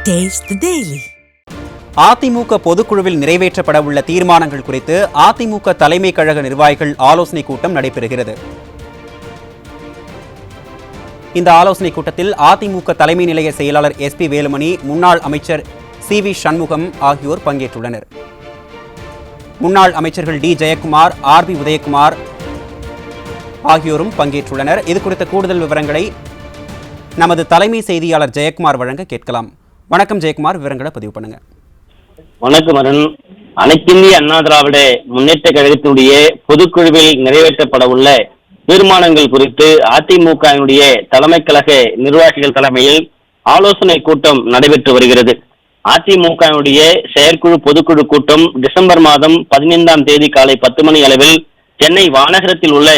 Taste the Daily. AIADMK பொதுக்குழுவில் நிறைவேற்றப்பட உள்ள தீர்மானங்கள் குறித்து அதிமுக தலைமை கழக நிர்வாகிகள் ஆலோசனை கூட்டம் நடைபெறுகிறது. இந்த ஆலோசனை கூட்டத்தில் அதிமுக தலைமை நிலைய செயலாளர் SP வேலுமணி, முன்னாள் அமைச்சர் CV சண்முகம் ஆகியோர் பங்கேற்றுள்ளனர். முன்னாள் அமைச்சர்கள் D ஜெயக்குமார், RB உதயகுமார் ஆகியோரும் பங்கேற்றுள்ளனர். இது குறித்த கூடுதல் விவரங்களை நமது தலைமை செய்தியாளர் ஜெயக்குமார் வழங்க கேட்கலாம். வணக்கம் ஜெயக்குமார், விவரங்களை பதிவு பண்ணுங்க. வணக்கம் அருண். அனைத்திந்திய அண்ணா திராவிட முன்னேற்ற கழகத்தினுடைய பொதுக்குழுவில் நிறைவேற்றப்பட உள்ள தீர்மானங்கள் குறித்து அதிமுகவினுடைய தலைமை கழக நிர்வாகிகள் தலைமையில் ஆலோசனை கூட்டம் நடைபெற்று வருகிறது. அதிமுகவினுடைய செயற்குழு பொதுக்குழு கூட்டம் டிசம்பர் மாதம் 15ஆம் தேதி காலை 10 மணி அளவில் சென்னை வானகரத்தில் உள்ள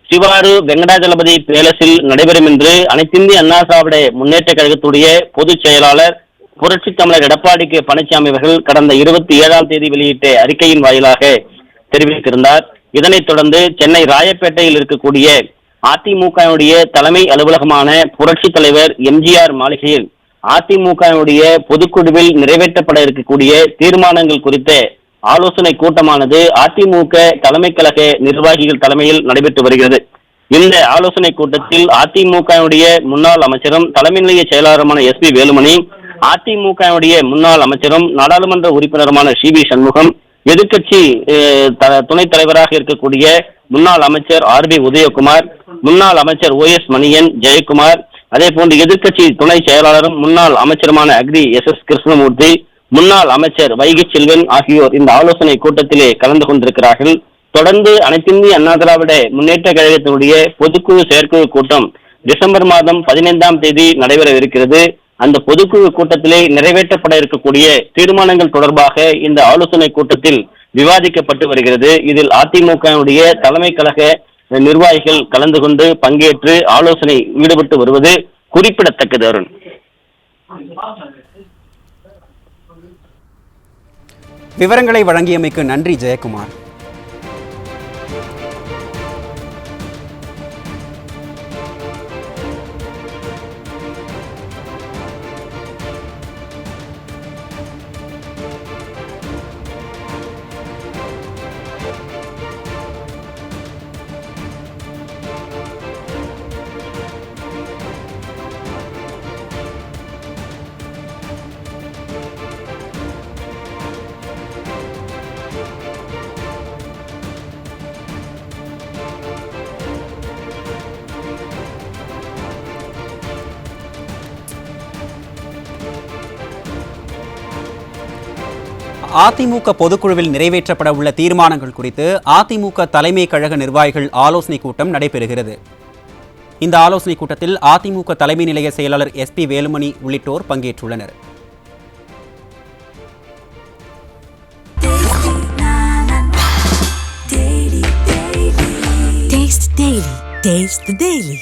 சிவாறு வெங்கடாஜலபதி பேலஸில் நடைபெறும் என்று அனைத்திந்திய அண்ணா திராவிட முன்னேற்ற கழகத்துடைய பொதுச் செயலாளர் புரட்சி தமிழர் எடப்பாடி கே பழனிசாமி அவர்கள் கடந்த 27ஆம் தேதி வெளியிட்ட அறிக்கையின் வாயிலாக தெரிவித்திருந்தார். இதனைத் தொடர்ந்து சென்னை ராயப்பேட்டையில் இருக்கக்கூடிய அதிமுகவுடைய தலைமை அலுவலகமான புரட்சி தலைவர் MGR மாளிகையில் அதிமுகவுடைய பொதுக்குழுவில் நிறைவேற்றப்பட இருக்கக்கூடிய தீர்மானங்கள் குறித்த ஆலோசனை கூட்டமானது அதிமுக தலைமை கழக நிர்வாகிகள் தலைமையில் நடைபெற்று வருகிறது. இந்த ஆலோசனை கூட்டத்தில் அதிமுகவுடைய முன்னாள் அமைச்சரும் தலைமை நிலைய செயலாளருமான SP வேலுமணி, அதிமுகவுடைய முன்னாள் அமைச்சரும் நாடாளுமன்ற உறுப்பினருமான CV சண்முகம், எதிர்க்கட்சி துணைத் தலைவராக இருக்கக்கூடிய முன்னாள் அமைச்சர் RB உதயகுமார், முன்னாள் அமைச்சர் OS மணியன், ஜெயக்குமார், அதே போன்று எதிர்க்கட்சி துணை செயலாளரும் முன்னாள் அமைச்சருமான அக்ரி SS கிருஷ்ணமூர்த்தி, முன்னாள் அமைச்சர் வைகை செல்வன் ஆகியோர் இந்த ஆலோசனை கூட்டத்திலே கலந்து கொண்டிருக்கிறார்கள். தொடர்ந்து அனைத்திந்திய அண்ணா திராவிட முன்னேற்ற கழகத்தினுடைய பொதுக்குழு செயற்குழு கூட்டம் டிசம்பர் மாதம் 15ஆம் தேதி நடைபெறவிருக்கிறது. அந்த பொதுக்குழு கூட்டத்திலே நிறைவேற்றப்பட இருக்கக்கூடிய தீர்மானங்கள் தொடர்பாக இந்த ஆலோசனை கூட்டத்தில் விவாதிக்கப்பட்டு வருகிறது. இதில் அதிமுகவுடைய தலைமை கழக நிர்வாகிகள் கலந்து கொண்டு பங்கேற்று ஆலோசனை ஈடுபட்டு வருவது குறிப்பிடத்தக்கது. அருண், விவரங்களை வழங்கியமைக்கு நன்றி ஜெயக்குமார். அதிமுக பொதுக்குழுவில் நிறைவேற்றப்பட உள்ள தீர்மானங்கள் குறித்து அதிமுக தலைமை கழக நிர்வாகிகள் ஆலோசனை கூட்டம் நடைபெறுகிறது. இந்த ஆலோசனை கூட்டத்தில் அதிமுக தலைமை நிலைய செயலாளர் SP வேலுமணி உள்ளிட்டோர் பங்கேற்றுள்ளனர். Taste the Daily.